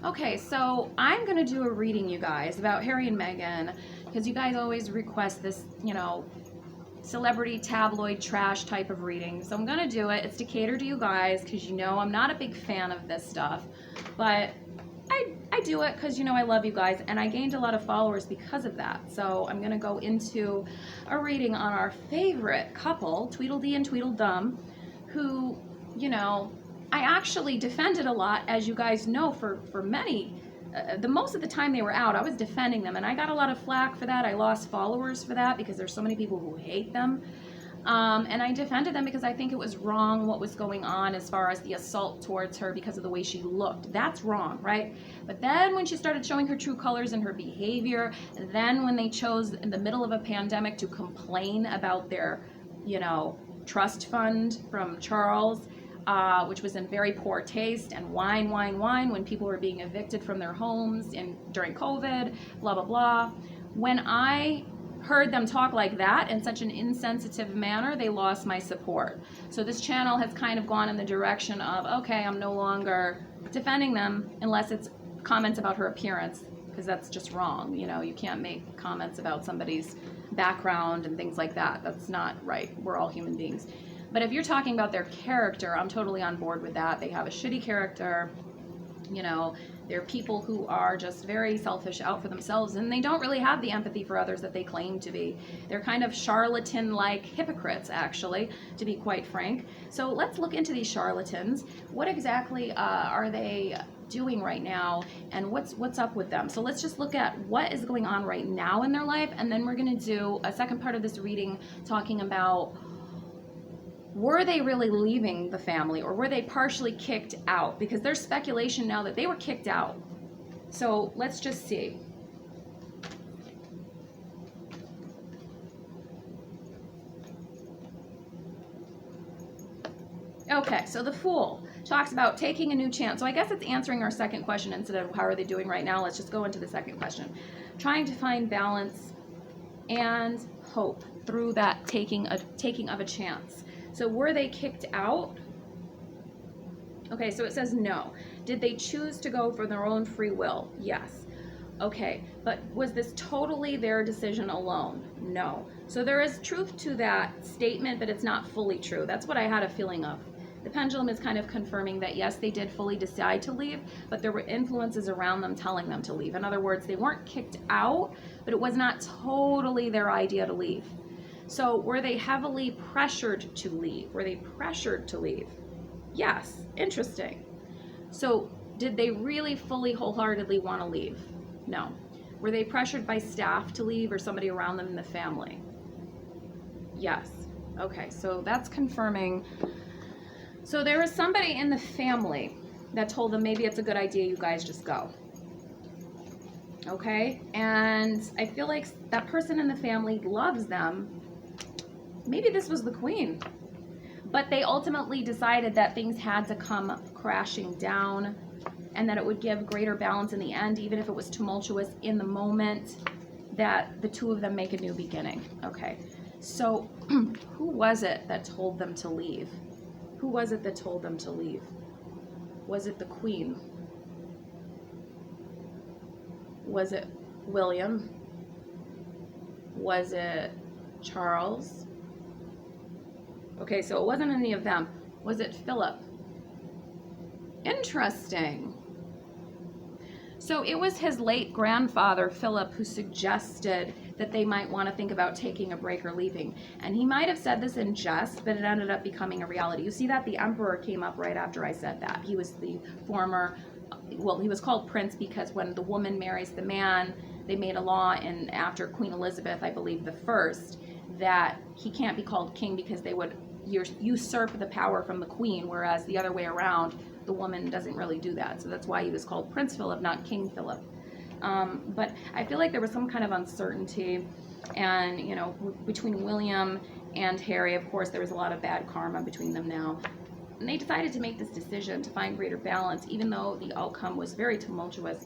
Okay, so I'm going to do a reading, you guys, about Harry and Meghan, because you guys always request this, celebrity tabloid trash type of reading. So I'm going to do it. It's to cater to you guys, because I'm not a big fan of this stuff. But I do it because, I love you guys, and I gained a lot of followers because of that. So I'm going to go into a reading on our favorite couple, Tweedledee and Tweedledum, who, I actually defended a lot, as you guys know, for many. The most of the time they were out, I was defending them, and I got a lot of flack for that. I lost followers for that because there's so many people who hate them. And I defended them because I think it was wrong what was going on as far as the assault towards her because of the way she looked. That's wrong, right? But then when she started showing her true colors in her behavior, then when they chose in the middle of a pandemic to complain about their, trust fund from Charles, which was in very poor taste, and whine when people were being evicted from their homes during COVID, blah, blah, blah. When I heard them talk like that in such an insensitive manner, they lost my support. So this channel has kind of gone in the direction of, okay, I'm no longer defending them unless it's comments about her appearance, because that's just wrong. You can't make comments about somebody's background and things like that. That's not right. We're all human beings. But if you're talking about their character, I'm totally on board with that. They have a shitty character. They're people who are just very selfish, out for themselves, and they don't really have the empathy for others that they claim to be. They're kind of charlatan-like hypocrites, actually, to be quite frank. So let's look into these charlatans. What exactly are they doing right now, and what's up with them? So let's just look at what is going on right now in their life, and then we're going to do a second part of this reading talking about, were they really leaving the family, or were they partially kicked out? Because there's speculation now that they were kicked out. So let's just see. Okay, so the Fool talks about taking a new chance. So I guess it's answering our second question instead of how are they doing right now. Let's just go into the second question. Trying to find balance and hope through that taking of a chance. So were they kicked out? Okay, so it says no. Did they choose to go for their own free will? Yes. Okay, but was this totally their decision alone? No. So there is truth to that statement, but it's not fully true. That's what I had a feeling of. The pendulum is kind of confirming that yes, they did fully decide to leave, but there were influences around them telling them to leave. In other words, they weren't kicked out, but it was not totally their idea to leave. So were they heavily pressured to leave? Were they pressured to leave? Yes. Interesting. So did they really fully wholeheartedly want to leave? No. Were they pressured by staff to leave or somebody around them in the family? Yes. Okay, so that's confirming. So there was somebody in the family that told them maybe it's a good idea, you guys just go. Okay? And I feel like that person in the family loves them. Maybe this was the queen, but they ultimately decided that things had to come crashing down and that it would give greater balance in the end, even if it was tumultuous in the moment, that the two of them make a new beginning. Okay, so who was it that told them to leave? Who was it that told them to leave? Was it the queen? Was it William? Was it Charles? Okay, so it wasn't any of them. Was it Philip? Interesting. So it was his late grandfather, Philip, who suggested that they might want to think about taking a break or leaving. And he might have said this in jest, but it ended up becoming a reality. You see that the emperor came up right after I said that. He was the former, well, he was called prince because when the woman marries the man, they made a law after Queen Elizabeth, I believe the first, that he can't be called king because they would usurp the power from the queen, whereas the other way around, the woman doesn't really do that. So that's why he was called Prince Philip, not King Philip. But I feel like there was some kind of uncertainty, and between William and Harry, of course, there was a lot of bad karma between them now. And they decided to make this decision to find greater balance, even though the outcome was very tumultuous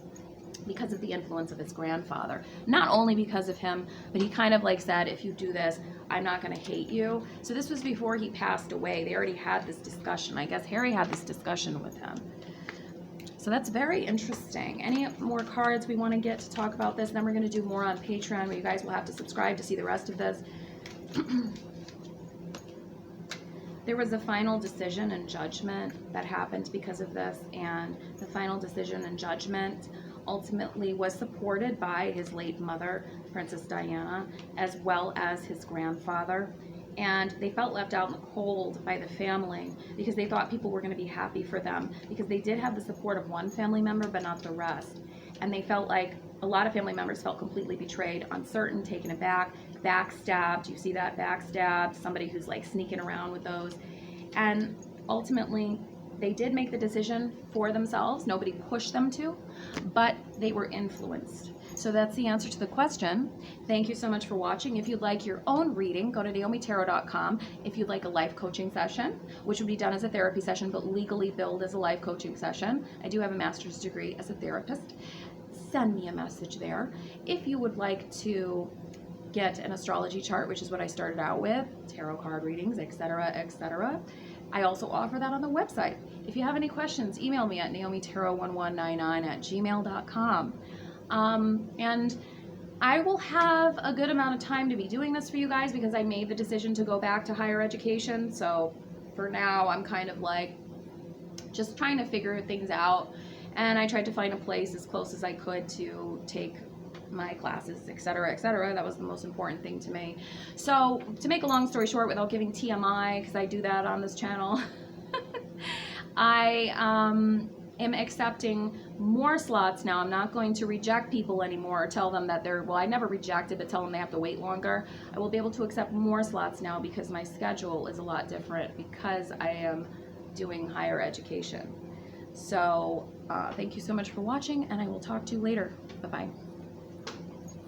because of the influence of his grandfather. Not only because of him, but he kind of said, if you do this, I'm not going to hate you. So this was before he passed away. They already had this discussion. I guess Harry had this discussion with him. So that's very interesting. Any more cards we want to get to talk about this? Then we're going to do more on Patreon, where you guys will have to subscribe to see the rest of this. There was a final decision and judgment that happened because of this, and the final decision and judgment ultimately was supported by his late mother, Princess Diana, as well as his grandfather. And they felt left out in the cold by the family because they thought people were going to be happy for them, because they did have the support of one family member but not the rest. And they felt like a lot of family members felt completely betrayed, uncertain, taken aback, backstabbed. You see that, backstabbed, somebody who's like sneaking around with those. And ultimately, they did make the decision for themselves. Nobody pushed them to, but they were influenced. So that's the answer to the question. Thank you so much for watching. If you'd like your own reading, go to naomitarot.com. If you'd like a life coaching session, which would be done as a therapy session, but legally billed as a life coaching session. I do have a master's degree as a therapist. Send me a message there. If you would like to get an astrology chart, which is what I started out with, tarot card readings, etc., etc., I also offer that on the website. If you have any questions, email me at naomitarot1199@gmail.com. And I will have a good amount of time to be doing this for you guys because I made the decision to go back to higher education. So for now, I'm kind of like just trying to figure things out. And I tried to find a place as close as I could to take my classes, etc., etc. That was the most important thing to me. So to make a long story short, without giving TMI, because I do that on this channel, I am accepting more slots now. I'm not going to reject people anymore or tell them that they're, well, I never rejected, but tell them they have to wait longer. I will be able to accept more slots now because my schedule is a lot different because I am doing higher education. So thank you so much for watching, and I will talk to you later. Bye-bye.